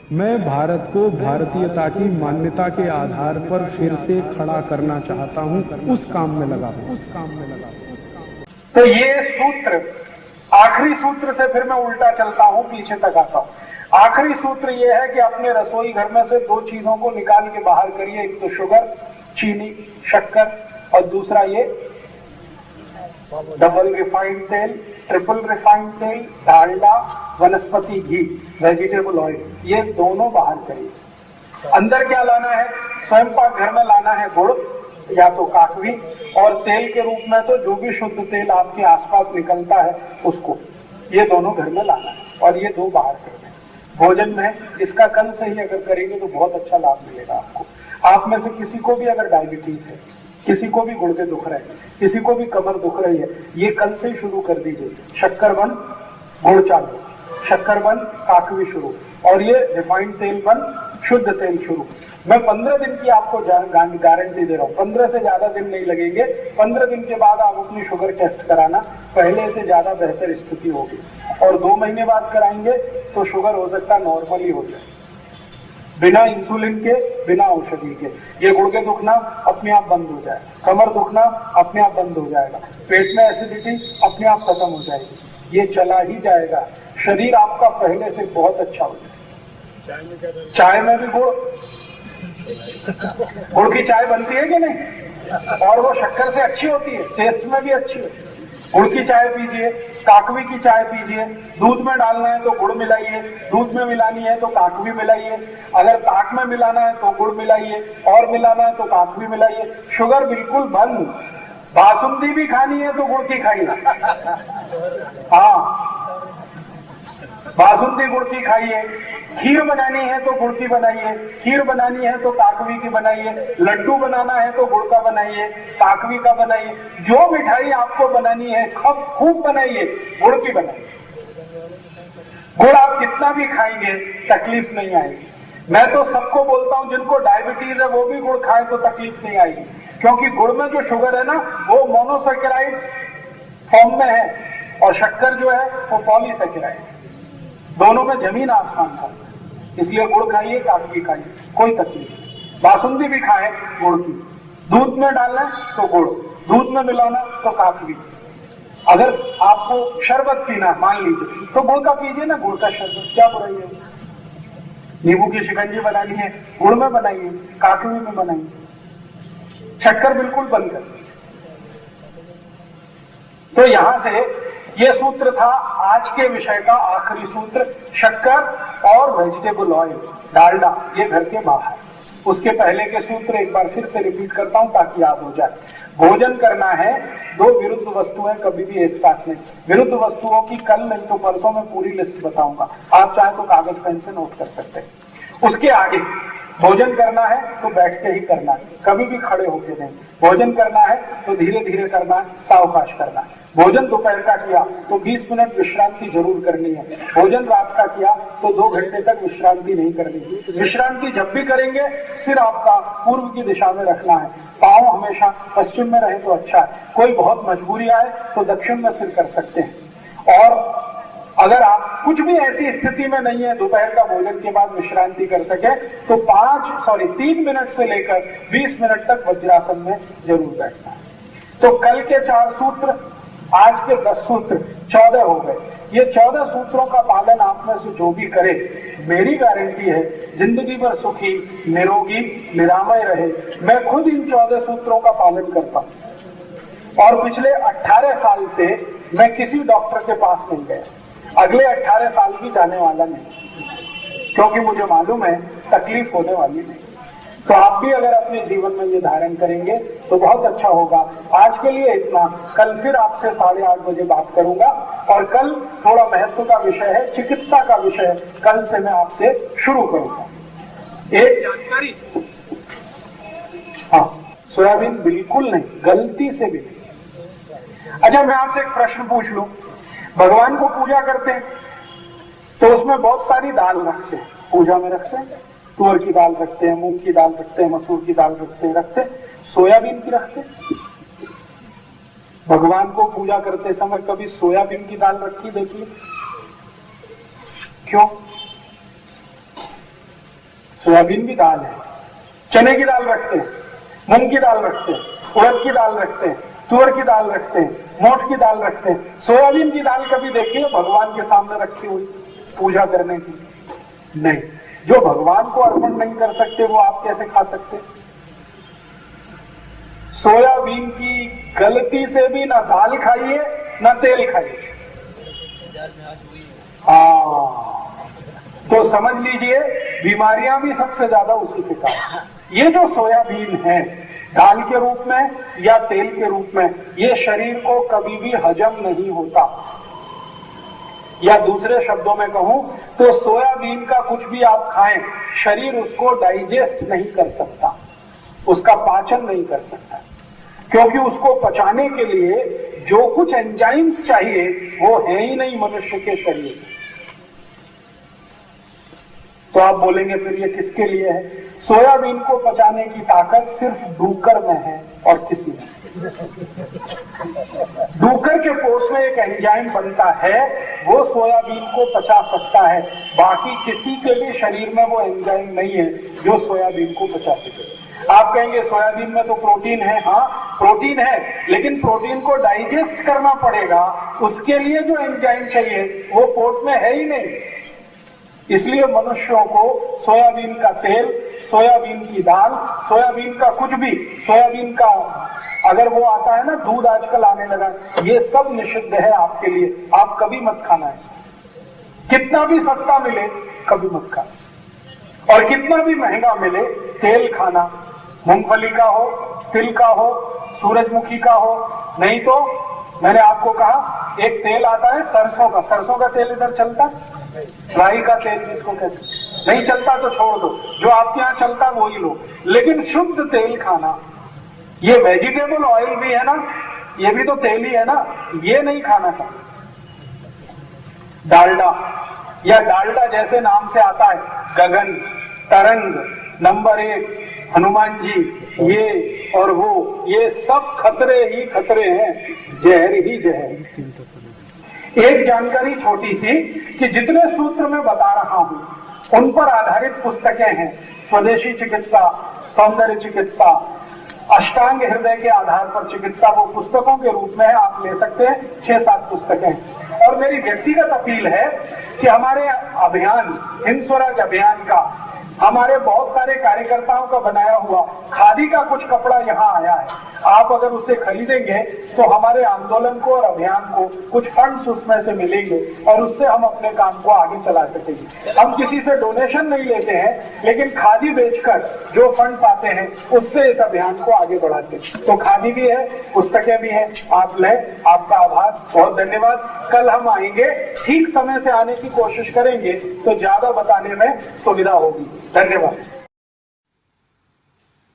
मैं भारत को भारतीयता की मान्यता के आधार पर फिर से खड़ा करना चाहता हूं, उस काम में लगा हूं। तो ये सूत्र, आखिरी सूत्र से फिर मैं उल्टा चलता हूं, पीछे तक आता हूं। आखिरी सूत्र ये है कि अपने रसोई घर में से दो चीजों को निकाल के बाहर करिए, एक तो शुगर, चीनी, शक्कर, और दूसरा ये डबल रिफाइंड तेल, ट्रिपल रिफाइंड तेल, डालडा, वनस्पति घी, वेजिटेबल ऑयल, ये दोनों बाहर करिए। अंदर क्या लाना है? स्वयं पाक घर में लाना है गुड़ या तो काकवी, और तेल के रूप में तो जो भी शुद्ध तेल आपके आसपास निकलता है उसको, ये दोनों घर में लाना है, और ये दो बाहर से भोजन में इसका कल से ही अगर करेंगे तो बहुत अच्छा लाभ मिलेगा आपको। आप में से किसी को भी अगर डायबिटीज है, किसी को भी गुर्दे दुख रहे हैं, किसी को भी कमर दुख रही है, ये कल से ही शुरू कर दीजिए। शक्कर बंद, गुड़ चालू, शक्कर बंद, काकवी शुरू, और ये रिफाइंड तेल बंद, शुद्ध तेल शुरू। मैं 15 दिन की आपको गारंटी दे रहा हूँ, 15 से ज्यादा दिन नहीं लगेंगे। 15 दिन के बाद आप अपनी शुगर टेस्ट कराना, पहले से ज्यादा बेहतर स्थिति होगी, और 2 महीने बाद कराएंगे तो शुगर हो सकता है नॉर्मल ही हो जाए, बिना इंसुलिन के, बिना औषधि के। ये गुर्दे दुखना अपने आप बंद हो जाए, कमर दुखना अपने आप बंद हो जाएगा, पेट में एसिडिटी अपने आप खत्म हो जाएगी, ये चला ही जाएगा। शरीर आपका पहले से बहुत अच्छा हो जाएगा। चाय में भी गुड़ की चाय बनती है कि नहीं? और वो शक्कर से अच्छी होती है, टेस्ट में भी अच्छी है। गुड़ की चाय पीजिए, काकवी की चाय पीजिए, दूध में डालना है तो गुड़ मिलाइए, दूध में मिलानी है तो काकवी मिलाइए, अगर ताक में मिलाना है तो गुड़ मिलाइए, और मिलाना है तो काकवी मिलाइए। शुगर बिल्कुल बंद। बासुंदी भी खानी है तो गुड़ की खाइए, हाँ, बासुंदी गुड़ की खाइए। खीर बनानी है तो गुड़ की बनाइए, खीर बनानी है तो काकवी की बनाइए, लड्डू बनाना है तो गुड़ का बनाइए, काकवी का बनाइए। जो मिठाई आपको बनानी है खूब बनाइए, गुड़ की बनाइए। गुड़ आप कितना भी खाएंगे तकलीफ नहीं आएगी। मैं तो सबको बोलता हूं जिनको डायबिटीज है वो भी गुड़ खाएं तो तकलीफ नहीं आएगी, क्योंकि गुड़ में जो शुगर है ना वो मोनोसैकेराइड्स फॉर्म में है, और शक्कर जो है वो पॉलीसैकेराइड, दोनों में जमीन आसमान का। इसलिए गुड़ खाइए, काकवी खाइए, कोई तकलीफ नहीं। बासुंदी भी खाए गुड़ की, दूध में डालना तो गुड़, दूध में मिलाना तो काकवी। अगर आपको शरबत पीना मान लीजिए तो गुड़ का पीजिए ना, गुड़ का शरबत, क्या बुराई है? नींबू की शिकंजी बनानी है गुड़ में बनाइए, काकवी में बनाइए, शक्कर बिल्कुल बंद कर। तो यहां से ये सूत्र था आज के विषय का आखिरी सूत्र। शक्कर और वेजिटेबल ऑयल, डालडा, ये घर के बाहर। उसके पहले के सूत्र एक बार फिर से रिपीट करता हूं ताकि याद हो जाए। भोजन करना है, दो विरुद्ध वस्तुएं कभी भी एक साथ नहीं। विरुद्ध वस्तुओं की कल नहीं तो परसों में पूरी लिस्ट बताऊंगा, आप चाहे तो कागज पेन से नोट कर सकते हैं। उसके आगे भोजन करना है तो बैठ के ही करना है, कभी भी खड़े होके नहीं। भोजन करना है तो धीरे धीरे करना है, सावकाश करना है। भोजन दोपहर का किया तो 20 मिनट विश्रांति जरूर करनी है। भोजन रात का किया तो 2 घंटे तक विश्रांति नहीं करनी। विश्रांति जब भी करेंगे सिर आपका पूर्व की दिशा में रखना है, पांव हमेशा पश्चिम में रहे तो अच्छा है। कोई बहुत मजबूरी आए तो दक्षिण में सिर कर सकते हैं। और अगर आप कुछ भी ऐसी स्थिति में नहीं है दोपहर का भोजन के बाद विश्रांति कर सके तो 3 मिनट से लेकर 20 मिनट तक वज्रासन में जरूर बैठना है। तो कल के 4 सूत्र, आज के 10 सूत्र, 14 हो गए। ये 14 सूत्रों का पालन आप में से जो भी करे, मेरी गारंटी है जिंदगी भर सुखी, निरोगी, निरामय रहे। मैं खुद इन 14 सूत्रों का पालन करता हूं और पिछले 18 साल से मैं किसी डॉक्टर के पास नहीं गया, अगले 18 साल भी जाने वाला नहीं, क्योंकि मुझे मालूम है तकलीफ होने वाली नहीं। तो आप भी अगर अपने जीवन में ये धारण करेंगे तो बहुत अच्छा होगा। आज के लिए इतना, कल फिर आपसे 8:30 बजे बात करूंगा, और कल थोड़ा महत्व का विषय है, चिकित्सा का विषय कल से मैं आपसे शुरू करूंगा। एक जानकारी, हाँ, सोयाबीन बिल्कुल नहीं, गलती से भी नहीं। अच्छा, मैं आपसे एक प्रश्न पूछ लूं, भगवान को पूजा करते हैं तो उसमें बहुत सारी दाल रखते हैं, पूजा में रखते हैं। तुअर की दाल रखते हैं, मूंग की दाल रखते हैं, मसूर की दाल रखते हैं, सोयाबीन की रखते हैं। भगवान को पूजा करते समय कभी सोयाबीन की दाल रखी देखिए? क्यों? सोयाबीन भी दाल है। चने की दाल रखते हैं, मूंग की दाल रखते हैं, उड़द की दाल रखते हैं, तुअर की दाल रखते हैं, मोठ की दाल रखते हैं। सोयाबीन की दाल कभी देखिए भगवान के सामने रखी हुई पूजा करने की? नहीं। जो भगवान को अर्पण नहीं कर सकते वो आप कैसे खा सकते? सोयाबीन की गलती से भी ना दाल खाइए ना तेल खाइए। तो समझ लीजिए बीमारियां भी सबसे ज्यादा उसी के कारण। ये जो सोयाबीन है दाल के रूप में या तेल के रूप में, ये शरीर को कभी भी हजम नहीं होता। या दूसरे शब्दों में कहूं तो सोयाबीन का कुछ भी आप खाएं, शरीर उसको डाइजेस्ट नहीं कर सकता, उसका पाचन नहीं कर सकता, क्योंकि उसको पचाने के लिए जो कुछ एंजाइम्स चाहिए वो है ही नहीं मनुष्य के शरीर में। तो आप बोलेंगे फिर ये किसके लिए है? सोयाबीन को पचाने की ताकत सिर्फ डूकर में है और किसी में। डूकर के पोट में एक एंजाइम बनता है, वो सोयाबीन को पचा सकता है, बाकी किसी के भी शरीर में वो एंजाइम नहीं है जो सोयाबीन को पचा सके। आप कहेंगे सोयाबीन में तो प्रोटीन है। हाँ प्रोटीन है, लेकिन प्रोटीन को डाइजेस्ट करना पड़ेगा, उसके लिए जो एंजाइम चाहिए वो पोट में है ही नहीं। इसलिए मनुष्यों को सोयाबीन का तेल, सोयाबीन की दाल, सोयाबीन का कुछ भी, सोयाबीन का अगर वो आता है ना दूध आजकल आने लगा, ये सब निषिद्ध है आपके लिए। आप कभी मत खाना है, कितना भी सस्ता मिले कभी मत खाना, और कितना भी महंगा मिले तेल खाना, मूंगफली का हो, तिल का हो, सूरजमुखी का हो। नहीं तो मैंने आपको कहा एक तेल आता है सरसों का, सरसों का तेल इधर चलता, राई का तेल जिसको कहते, नहीं चलता तो छोड़ दो, जो आपके यहाँ चलता वो ही लो, लेकिन शुद्ध तेल खाना। ये वेजिटेबल ऑयल भी है ना, ये भी तो तेल ही है ना, ये नहीं खाना था। डालडा, या डालडा जैसे नाम से आता है, गगन, तरंग, नंबर 1, हनुमान जी, ये और वो, ये सब खतरे ही खतरे हैं, जहर ही जहर। एक जानकारी छोटी सी कि जितने सूत्र मैं बता रहा हूं उन पर आधारित पुस्तकें हैं। स्वदेशी चिकित्सा, सौंदर्य चिकित्सा, अष्टांग हृदय के आधार पर चिकित्सा, वो पुस्तकों के रूप में आप ले सकते हैं। 6-7 पुस्तकें। और मेरी व्यक्तिगत अपील है कि हमारे अभियान, हिंद स्वराज अभियान का, हमारे बहुत सारे कार्यकर्ताओं का बनाया हुआ खादी का कुछ कपड़ा यहाँ आया है, आप अगर उसे खरीदेंगे तो हमारे आंदोलन को और अभियान को कुछ फंड्स उसमें से मिलेंगे और उससे हम अपने काम को आगे चला सकेंगे। हम किसी से डोनेशन नहीं लेते हैं, लेकिन खादी बेचकर जो फंड्स आते हैं उससे इस अभियान को आगे बढ़ाते हैं। तो खादी भी है, पुस्तकें भी हैं, आप लें। आपका आभार, बहुत धन्यवाद। कल हम आएंगे, ठीक समय से आने की कोशिश करेंगे तो ज्यादा बताने में सुविधा होगी। धन्यवाद।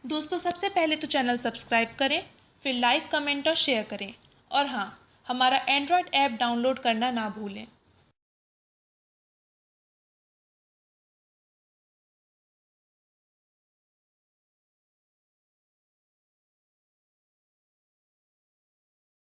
दोस्तों सबसे पहले तो चैनल सब्सक्राइब करें, फिर लाइक, कमेंट और शेयर करें, और हाँ, हमारा एंड्रॉयड ऐप डाउनलोड करना ना भूलें।